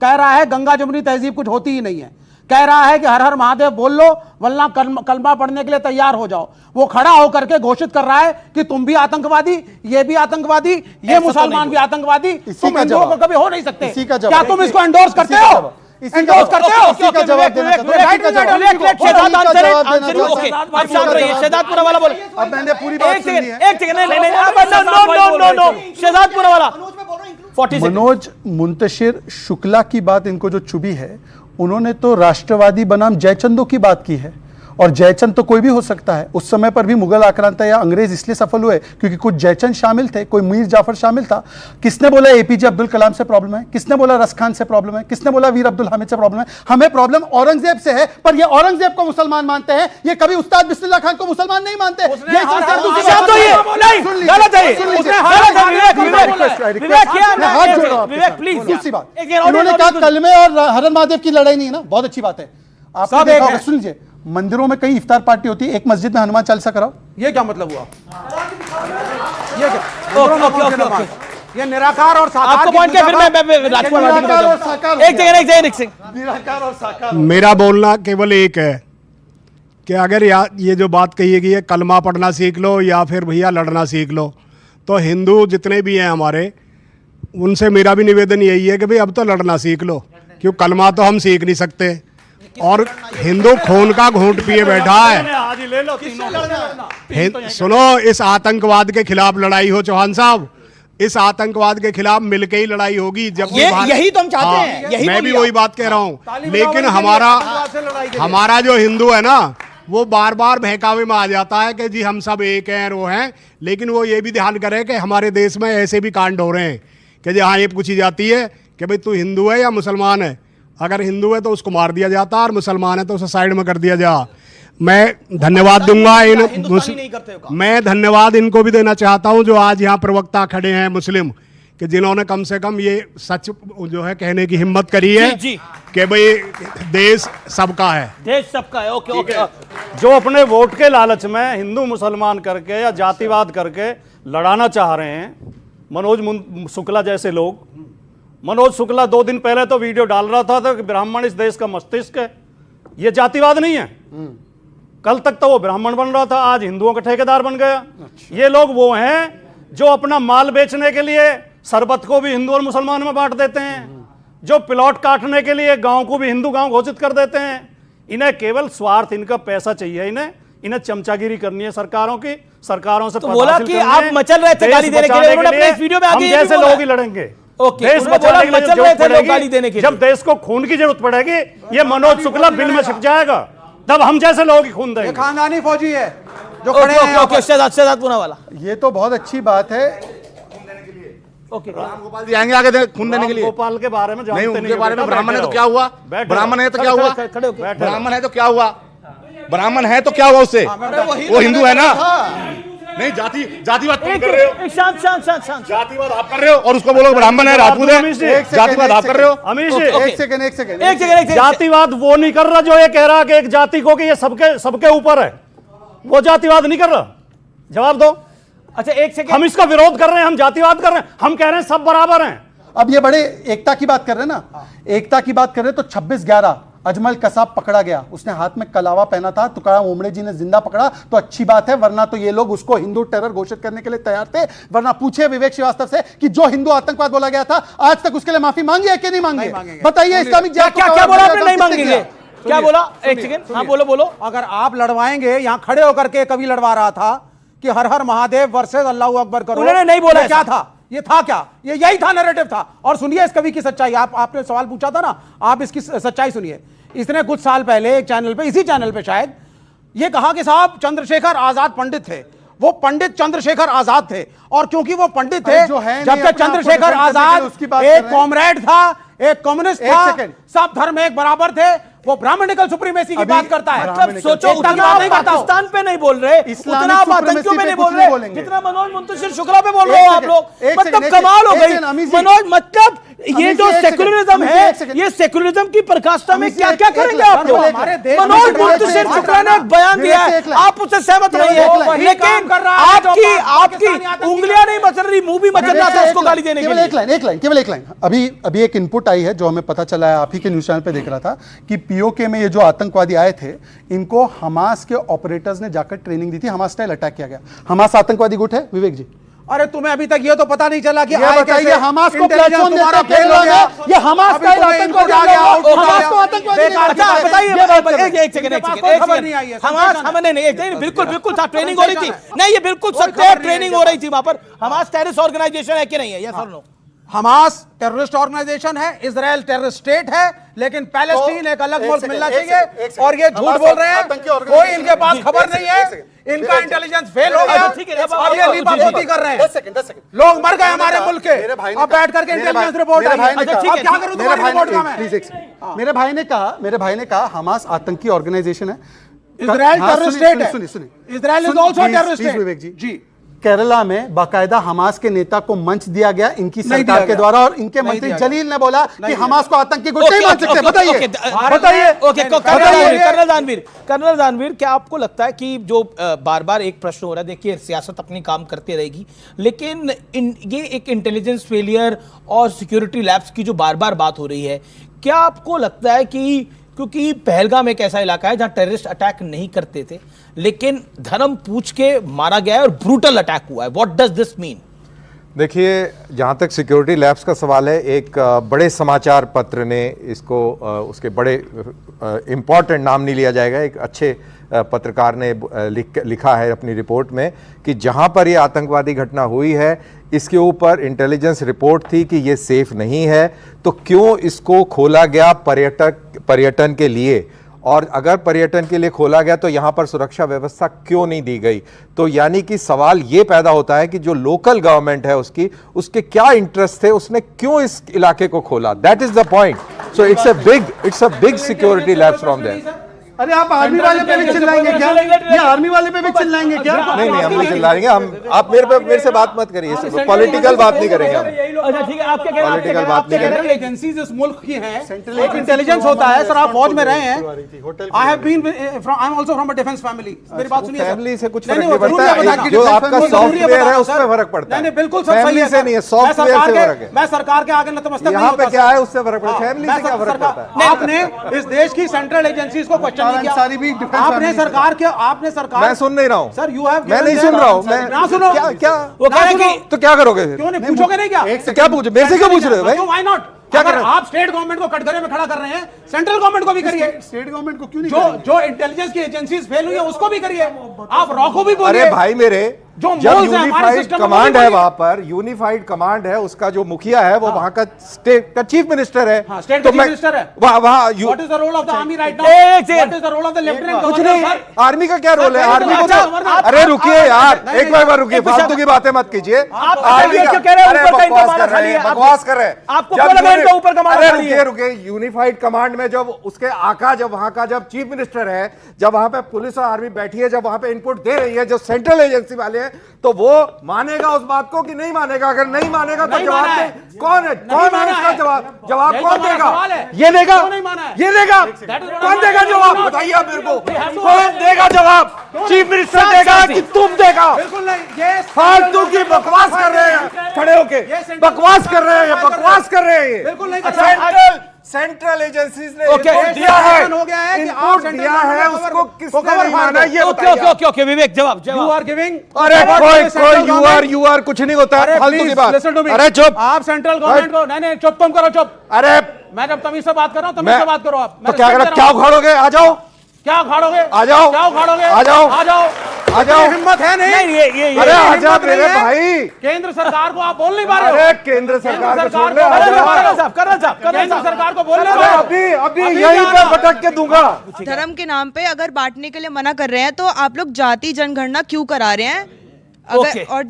कह रहा है गंगा जमुनी तहजीब कुछ होती ही नहीं है, कह रहा है कि हर हर महादेव बोल लो वरना कलमा पढ़ने के लिए तैयार हो जाओ। वो खड़ा होकर के घोषित कर रहा है कि तुम भी आतंकवादी, ये भी आतंकवादी, ये मुसलमान भी आतंकवादी, तुम हिंदुओं को कभी हो नहीं सकते। क्या तुम इसको एंडोर्स करते हो? एंडोर्स करते हो? शहजादपुरा वाला बोले। अब मैंने पूरी बात सुनी है। एक सेकंड, नहीं, शहजादपुरा वाला। मनोज मुंतशिर शुक्ला की बात इनको जो चुभी है, उन्होंने तो राष्ट्रवादी बनाम जयचंदों की बात की है, और जयचंद तो कोई भी हो सकता है। उस समय पर भी मुगल आक्रांता या अंग्रेज इसलिए सफल हुए क्योंकि कुछ जयचंद शामिल थे, कोई मीर जाफर शामिल था। किसने बोला एपीजे अब्दुल कलाम से प्रॉब्लम है? किसने बोला रस खान से प्रॉब्लम है? किसने बोला वीर अब्दुल हामिद से प्रॉब्लम है? हमें प्रॉब्लम औरंगजेब से है, पर ये औरंगजेब को मुसलमान मानते हैं, ये कभी उस्ताद बिस्मिल्लाह खान को मुसलमान नहीं मानते। उन्होंने कहा कलमे और हरन महादेव की लड़ाई नहीं है ना, बहुत अच्छी बात है। आप देखा होगा, सुन लीजिए, मंदिरों में कई इफ्तार पार्टी होती है, एक मस्जिद में हनुमान चालीसा कराओ, ये क्या मतलब हुआ? ये क्या? ये निराकार और साकार। आपको पॉइंट क्या? फिर मैं निराकार और साकार। मेरा बोलना केवल एक है कि अगर ये जो बात कही है कि ये कलमा पढ़ना सीख लो या फिर भैया लड़ना सीख लो, तो हिंदू जितने भी हैं हमारे, उनसे मेरा भी निवेदन यही है कि भाई अब तो लड़ना सीख लो, क्योंकि कलमा तो हम सीख नहीं सकते और हिंदू खून का घूंट पिए बैठा है। सुनो, इस आतंकवाद के खिलाफ लड़ाई हो चौहान साहब, इस आतंकवाद के खिलाफ मिलके ही लड़ाई होगी। जब यही तो हम चाहते हैं, यही मैं भी वही बात कह रहा हूँ। लेकिन हमारा जो हिंदू है ना, वो बार बार बहकावे में आ जाता है कि जी हम सब एक हैं, वो हैं। लेकिन वो ये भी ध्यान करे कि हमारे देश में ऐसे भी कांड हो रहे हैं कि जी हाँ, ये पूछी जाती है कि भाई तू हिंदू है या मुसलमान है। अगर हिंदू है तो उसको मार दिया जाता, और मुसलमान है तो उसे साइड में कर दिया जा। मैं धन्यवाद दूंगा मैं धन्यवाद इनको भी देना चाहता हूं जो आज यहाँ प्रवक्ता खड़े हैं मुस्लिम, कि जिन्होंने कम से कम ये सच जो है कहने की हिम्मत करी है कि भाई देश सबका है, देश सबका है। Okay okay. जो अपने वोट के लालच में हिंदू मुसलमान करके या जातिवाद करके लड़ाना चाह रहे हैं, मनोज शुक्ला जैसे लोग। मनोज शुक्ला 2 दिन पहले तो वीडियो डाल रहा था कि ब्राह्मण इस देश का मस्तिष्क है। ये जातिवाद नहीं है। कल तक तो वो ब्राह्मण बन रहा था, आज हिंदुओं का ठेकेदार बन गया। ये लोग वो हैं जो अपना माल बेचने के लिए शरबत को भी हिंदू और मुसलमान में बांट देते हैं, जो प्लॉट काटने के लिए गांव को भी हिंदू गांव घोषित कर देते हैं। इन्हें केवल स्वार्थ, इनका पैसा चाहिए। इन्हें चमचागिरी करनी है सरकारों की, सरकारों से। तो बोला कि आप मचल रहे थे गाली देने के लिए, उन्होंने अपने इस वीडियो में आगे हम जैसे लोग ही लड़ेंगे। देश बचाने के लिए जरूरत पड़ेगी, जब देश को खून की जरूरत पड़ेगी, ये मनोज शुक्ला बिल में छिप जाएगा, तब हम जैसे लोग ही खून देंगे। खानदानी फौजी है जो खड़े हैं। शहजादपुरा वाला, ये तो बहुत अच्छी बात है। गोपाल जी आएंगे आगे खून देने के लिए। गोपाल के बारे में नहीं, उनके बारे में ब्राह्मण है तो क्या हुआ? ब्राह्मण है तो क्या हुआ? ब्राह्मण है तो क्या हुआ? ब्राह्मण है तो क्या हुआ उससे? वो हिंदू है ना। नहीं, जातिवाद तुम कर रहे हो। जातिवाद आप कर रहे हो और उसको बोलो ब्राह्मण है, राजपूत है। जातिवाद आप कर रहे हो। अमीश, एक सेकंड। जातिवाद वो नहीं कर रहा जो ये कह रहा कि एक जाति को कि ये सबके ऊपर है। वो जातिवाद नहीं कर रहा। जवाब दो। अच्छा, एक सेकंड। हम इसका विरोध कर रहे हैं, हम जातिवाद कर रहे हैं। हम कह रहे हैं सब बराबर हैं। अब ये बड़े एकता की बात कर रहे हैं ना, एकता की बात कर रहे हैं तो 26/11 अजमल कसाब पकड़ा गया, उसने हाथ में कलावा पहना था, तुकाराम ओमड़े जी ने जिंदा पकड़ा, तो अच्छी बात है। वरना तो ये लोग उसको हिंदू टेरर घोषित करने के लिए तैयार थे। वरना पूछे विवेक श्रीवास्तव से कि जो हिंदू आतंकवाद बोला गया था, आज तक उसके लिए माफी मांगी है कि नहीं मांगी? बताइए। इस्लामिक क्या बोला आपने? नहीं मांगेंगे। क्या बोला? एक सेकंड। हाँ, बोलो। अगर आप लड़वाएंगे, यहाँ खड़े होकर के कभी लड़वा रहा था कि हर हर महादेव वर्सेस अल्लाह अकबर करो। उन्होंने नहीं बोला। क्या था? ये था क्या? ये यही था, नैरेटिव था। और सुनिए इस कवि की सच्चाई। आपने सवाल पूछा था ना, आप इसकी सच्चाई सुनिए। इसने कुछ साल पहले एक चैनल पे, इसी चैनल पे शायद, ये कहा कि साहब चंद्रशेखर आजाद पंडित थे, वो पंडित चंद्रशेखर आजाद थे, और क्योंकि वो पंडित थे, जबकि चंद्रशेखर आजाद एक कॉमरेड था, एक कम्युनिस्ट था, सब धर्म एक बराबर थे, वो ब्राह्मणिकल सुप्रीमेसी की बात करता है। मतलब सोचो, उतना आप पाकिस्तान पे नहीं बोल रहे, उतना आप आतंकियों पे नहीं बोल रहे, जितना मनोज मुंतशिर शुक्ला पे बोल रहे हो आप लोग। मतलब कमाल हो गई मनोज। मतलब ये जो सेक्युलरिज्म है, ये सेक्युलरिज्म की प्रकाष्ठा में क्या क्या करेंगे आप लोग? मनोज मुंतशिर शुक्ला ने एक बयान दिया है, आप उससे सहमत नहीं है, लेकिन आपकी उंगलियां नहीं मचल रही, मुंह भी मचल रहा था उसको गाली देने के लिए। केवल एक लाइन अभी एक इनपुट आई है जो हमें पता चला है, आप ही के न्यूज चैनल पे देख रहा था कि पीओके में ये जो आतंकवादी आए थे, इनको हमास के ऑपरेटर्स ने जाकर ट्रेनिंग दी थी, हमास स्टाइल अटैक किया गया। हमास आतंकवादी गुट है विवेक जी? अरे तुम्हें अभी तक ये तो पता नहीं चला कि ये हमास को प्लेटफॉर्म देता है, ये हमास का आतंकवादी आ गया, हमास को आतंकवादी। अच्छा बताइए, एक सेकंड हमास, हमने नहीं, बिल्कुल था, ट्रेनिंग हो रही थी। नहीं, ये बिल्कुल सत्य है, ट्रेनिंग हो रही थी वहां पर। हमास टेररिस्ट ऑर्गेनाइजेशन है कि नहीं है? यस और नो? हमास टेररिस्ट ऑर्गेनाइजेशन है, इजराइल टेररिस्ट स्टेट है, लेकिन पैलेस्टीन एक अलग मुल्क मिलना चाहिए। और ये झूठ बोल रहे हैं, कोई इनके पास खबर नहीं है, इनका इंटेलिजेंस फेल हो गया, अब ये लीपापोती कर रहे हैं। लोग मर गए हमारे मुल्क के, अब बैठ करके इंटेलिजेंस रिपोर्ट आई है। क्या करूं तुम्हारी रिपोर्ट का मैं? मेरे भाई ने कहा हमास आतंकी ऑर्गेनाइजेशन है, इजराइल टेररिस्ट स्टेट है। Israel is also terrorist state. Vivek ji, Kerala में बाकायदा हमास के नेता को मंच दिया गया इनकी सरकार के द्वारा, और इनके मंत्री जलील ने बोला कि हमास को आतंकी गुट नहीं मान सकते। बताइए। कर्नल दानवीर, क्या आपको लगता है कि जो बार बार एक प्रश्न हो रहा है, देखिए सियासत अपनी काम करती रहेगी, लेकिन ये एक इंटेलिजेंस फेलियर और सिक्योरिटी लैब्स की जो बार बार बात हो रही है, क्या आपको लगता है कि क्योंकि पहलगाम एक ऐसा इलाका है जहां टेररिस्ट अटैक नहीं करते थे, लेकिन धर्म पूछ के मारा गया है और ब्रूटल अटैक हुआ है, व्हाट डज दिस मीन? देखिए, जहां तक सिक्योरिटी लैब्स का सवाल है, एक बड़े समाचार पत्र ने इसको, उसके बड़े इम्पॉर्टेंट नाम नहीं लिया जाएगा, एक अच्छे पत्रकार ने लिखा है अपनी रिपोर्ट में कि जहां पर ये आतंकवादी घटना हुई है, इसके ऊपर इंटेलिजेंस रिपोर्ट थी कि ये सेफ नहीं है, तो क्यों इसको खोला गया पर्यटन के लिए, और अगर पर्यटन के लिए खोला गया तो यहां पर सुरक्षा व्यवस्था क्यों नहीं दी गई? तो यानी कि सवाल ये पैदा होता है कि जो लोकल गवर्नमेंट है उसके क्या इंटरेस्ट थे, उसने क्यों इस इलाके को खोला? That is the point. So it's a big security labs from there. अरे आप आर्मी वाले पे भी चिल्लाएंगे क्या? ये आर्मी वाले पे भी चिल्लाएंगे क्या? नहीं, हम नहीं चिल्लाएंगे। आप मेरे से बात मत करिए, पॉलिटिकल बात नहीं करेंगे हम। अच्छा ठीक है, आपके पॉलिटिकल बात नहीं करेंगे। एजेंसीज इस मुल्क की हैं, एक इंटेलिजेंस होता है। सर आप फौज में रहे हैं, I have been I am also from a defence family. मेरी बात सुनिए, फैमिली से कुछ फर्क नहीं पड़ता, जो आपका सॉफ्टवेयर है उसमें फर्क पड़ता है। नहीं बिल्कुल सर, सही से नहीं है, सॉफ्टवेयर से फर्क है। मैं सरकार के आगे नतमस्तक नहीं होता। यहाँ पे क्या है उससे फर्क पड़ता है, फैमिली से क्या फर्क पड़ता है? आपने इस देश की सेंट्रल एजेंसीज को क्वेश्चन नहीं किया, आपने सरकार मैं सुन नहीं रहा हूँ सर, यू हैव, मैं नहीं सुन रहा हूँ, मैं ना सुनो क्या वो कह रहे हैं कि तो क्या करोगे? क्यों नहीं पूछोगे? नहीं क्या क्या पूछे? मेरे से क्यों पूछ रहे हो भाई? Why not? क्या कर रहे हैं आप? स्टेट गवर्नमेंट को कटघरे में खड़ा कर रहे हैं, सेंट्रल गवर्नमेंट को भी करिए। स्टेट गवर्नमेंट को क्यों नहीं? जो इंटेलिजेंस की एजेंसीज फेल हुई है उसको भी करिए। आप रॉ को भी बोलिए। अरे भाई मेरे, जो जब यूनिफाइड कमांड है वहां पर, यूनिफाइड कमांड है, उसका जो मुखिया है वो वहां का स्टेट का चीफ मिनिस्टर है। स्टेट का चीफ मिनिस्टर है वहां। What is the role of the army right now? What is the role of the lieutenant कुछ गवर्नर? नहीं, आर्मी का क्या रोल है? आर्मी को अरे रुकिए यार, एक बार रुकिए, फालतू की बातें मत कीजिए। आर्मी क्यों कह रहे हैं ऊपर का कमांड खाली है? बकवास कर रहे हैं आपको क्या लगा इनका ऊपर कमांड खाली है? रुकिए, यूनिफाइड कमांड में जब उसके आका, जब वहां का जब चीफ मिनिस्टर है, जब वहां पे पुलिस और आर्मी बैठी है, जब वहां पे इनपुट दे रही है जो सेंट्रल एजेंसी वाले हैं, तो वो मानेगा उस बात को कि नहीं मानेगा? अगर नहीं मानेगा तो जवाब दे। कौन है इसका जवाब कौन देगा? ये देगा, ये देगा, कौन देगा जवाब? बताइए आप मेरे को, कौन देगा जवाब? चीफ मिनिस्टर देगा कि तुम देगा? बिल्कुल नहीं, ये फालतू की बकवास कर रहे हैं, खड़े होके बकवास कर रहे हैं, बकवास कर रहे हैं। बिल्कुल नहीं। सेंट्रल एजेंसीज ने इनपुट दिया है, इनपुट दिया है, उसको किसने नहीं माना? ये ओके विवेक, जवाब यू आर गिविंग। अरे कोई यू आर कुछ नहीं होता है, फालतू की बात। अरे चुप, आप सेंट्रल गवर्नमेंट को नहीं चुप, तुम करो चुप। अरे मैं जब तमीज से बात कर रहा हूँ, तमीज से बात करो आप। तो क्या उखाड़ोगे? आ जाओ, क्या उखाड़ोगे? आ जाओ, क्या उखाड़ोगे? आ जाओ, आ जाओ, आ जाओ। हिम्मत है नहीं? अरे आ जाओ मेरे भाई। केंद्र सरकार को आप बोल नहीं पा रहे हो। अरे केंद्र सरकार को छोड़ लो, केंद्र सरकार को बोल रहे हो। अभी यहीं पर भटक के दूंगा। धर्म के नाम पे अगर बांटने के लिए मना कर रहे हैं तो आप लोग जाति जनगणना क्यों करा रहे हैं? और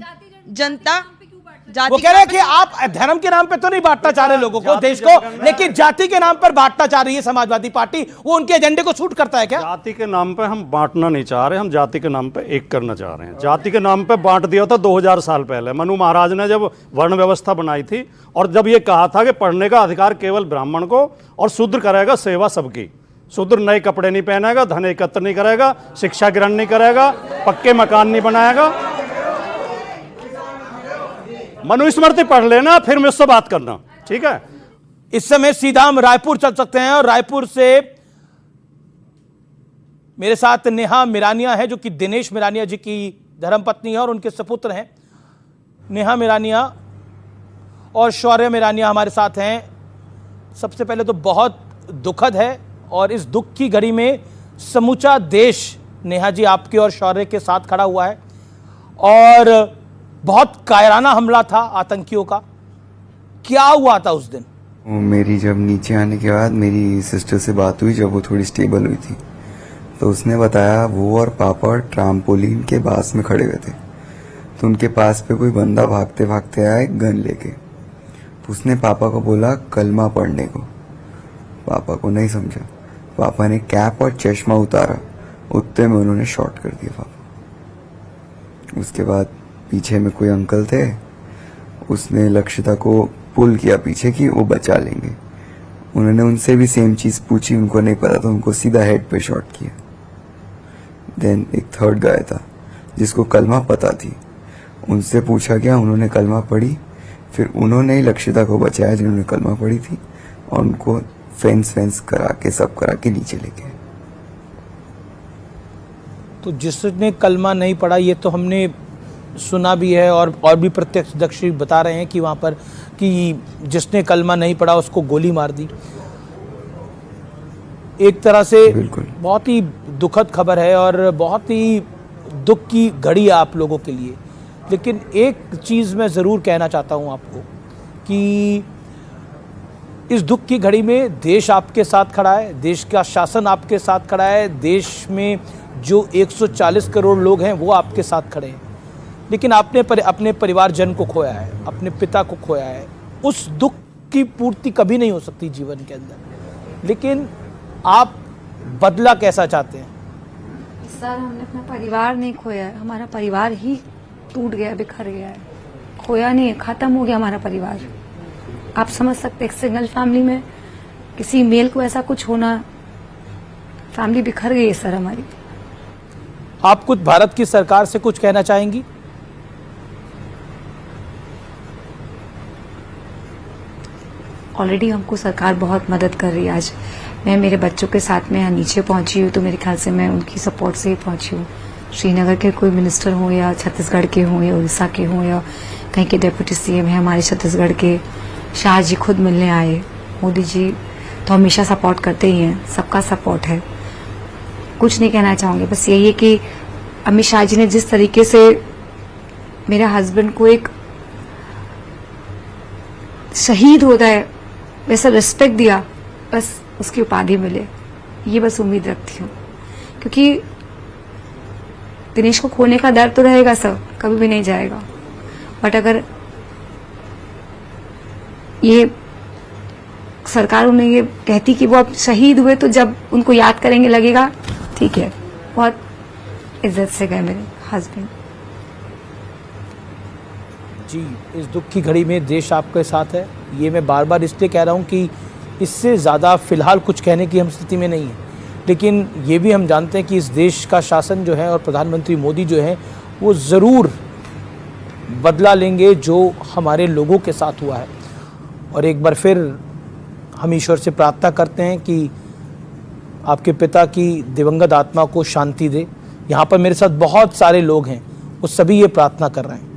जनता वो कह रहे हैं कि आप धर्म के नाम पे तो नहीं बांटना चाह रहे लोगों को, देश को, लेकिन जाति के नाम पर बांटना चाह रही है समाजवादी पार्टी। वो उनके एजेंडे को सूट करता है क्या? जाति के नाम पे हम बांटना नहीं चाह रहे, हम जाति के नाम पे एक करना चाह रहे हैं। जाति के नाम पे बांट दिया था 2000 साल पहले मनु महाराज ने जब वर्ण व्यवस्था बनाई थी, और जब ये कहा था कि पढ़ने का अधिकार केवल ब्राह्मण को, और शूद्र करेगा सेवा सबकी। शूद्र नए कपड़े नहीं पहनेगा, धन एकत्र नहीं करेगा, शिक्षा ग्रहण नहीं करेगा, पक्के मकान नहीं बनाएगा। मनुस्मृति पढ़ लेना, फिर मुझसे बात करना, ठीक है? इस समय सीधा हम रायपुर चल सकते हैं, और रायपुर से मेरे साथ नेहा मिरानिया है, जो कि दिनेश मिरानिया जी की धर्मपत्नी है और उनके सपुत्र हैं। नेहा मिरानिया और शौर्य मिरानिया हमारे साथ हैं। सबसे पहले तो बहुत दुखद है, और इस दुख की घड़ी में समूचा देश नेहा जी आपके और शौर्य के साथ खड़ा हुआ है, और बहुत कायराना हमला था आतंकियों का। क्या हुआ था उस दिन? मेरी जब नीचे आने के बाद मेरी सिस्टर से बात हुई, जब वो थोड़ी स्टेबल हुई थी, तो उसने बताया वो और पापा ट्राम्पोलिन के पास में खड़े हुए थे, तो उनके पास पे कोई बंदा भागते भागते आया गन लेके। तो उसने पापा को बोला कलमा पढ़ने को। पापा को नहीं समझा, पापा ने कैप और चश्मा उतारा, उतने में उन्होंने शॉट कर दिया पापा। उसके बाद पीछे में कोई अंकल थे, उसने लक्षिता को पुल किया पीछे कि वो बचा लेंगे। उन्होंने उनसे भी सेम चीज पूछी, उनको नहीं पता, तो उनको सीधा हेड पे शॉट किया। देन एक थर्ड गाय था जिसको कलमा पता थी, उनसे पूछा गया, उन्होंने कलमा पढ़ी, फिर उन्होंने ही लक्षिता को बचाया जिन्होंने कलमा पढ़ी थी, और उनको फेंस करा के सब करा के नीचे लेके। तो जिसने कलमा नहीं पढ़ा, ये तो हमने सुना भी है, और भी प्रत्यक्षदर्शी बता रहे हैं कि वहाँ पर कि जिसने कलमा नहीं पढ़ा उसको गोली मार दी। एक तरह से बहुत ही दुखद खबर है, और बहुत ही दुख की घड़ी है आप लोगों के लिए। लेकिन एक चीज़ मैं ज़रूर कहना चाहता हूँ आपको कि इस दुख की घड़ी में देश आपके साथ खड़ा है, देश का शासन आपके साथ खड़ा है, देश में जो 140 करोड़ लोग हैं वो आपके साथ खड़े हैं। लेकिन आपने अपने परिवारजन को खोया है, अपने पिता को खोया है। उस दुख की पूर्ति कभी नहीं हो सकती जीवन के अंदर, लेकिन आप बदला कैसा चाहते हैं? सर, हमने अपना परिवार नहीं खोया है, हमारा परिवार ही टूट गया, बिखर गया है। खोया नहीं है, खत्म हो गया हमारा परिवार। आप समझ सकते, एक सिंगल फैमिली में किसी मेल को ऐसा कुछ होना, फैमिली बिखर गई है सर हमारी। आप कुछ भारत की सरकार से कुछ कहना चाहेंगी? ऑलरेडी हमको सरकार बहुत मदद कर रही है। आज मैं मेरे बच्चों के साथ में यहाँ नीचे पहुंची हूँ, तो मेरे ख्याल से मैं उनकी सपोर्ट से ही पहुंची हूँ। श्रीनगर के कोई मिनिस्टर हों, या छत्तीसगढ़ के हों, या उड़ीसा के हों, या कहीं के डिप्टी सीएम है हमारे छत्तीसगढ़ के, शाह जी खुद मिलने आए, मोदी जी तो हमेशा सपोर्ट करते ही हैं, सबका सपोर्ट है। कुछ नहीं कहना चाहूँगी, बस यही है कि अमित शाह जी ने जिस तरीके से मेरे हस्बैंड को एक शहीद होता है वैसा रिस्पेक्ट दिया, बस उसकी उपाधि मिले, ये बस उम्मीद रखती हूँ। क्योंकि दिनेश को खोने का डर तो रहेगा सर, कभी भी नहीं जाएगा, बट अगर ये सरकार उन्हें ये कहती कि वो अब शहीद हुए, तो जब उनको याद करेंगे लगेगा ठीक है, बहुत इज्जत से गए मेरे हस्बैंड जी। इस दुख की घड़ी में देश आपके साथ है, ये मैं बार बार इसलिए कह रहा हूँ कि इससे ज़्यादा फिलहाल कुछ कहने की हम स्थिति में नहीं है, लेकिन ये भी हम जानते हैं कि इस देश का शासन जो है और प्रधानमंत्री मोदी जो है वो ज़रूर बदला लेंगे जो हमारे लोगों के साथ हुआ है। और एक बार फिर हम ईश्वर से प्रार्थना करते हैं कि आपके पिता की दिवंगत आत्मा को शांति दे। यहाँ पर मेरे साथ बहुत सारे लोग हैं, वो सभी ये प्रार्थना कर रहे हैं।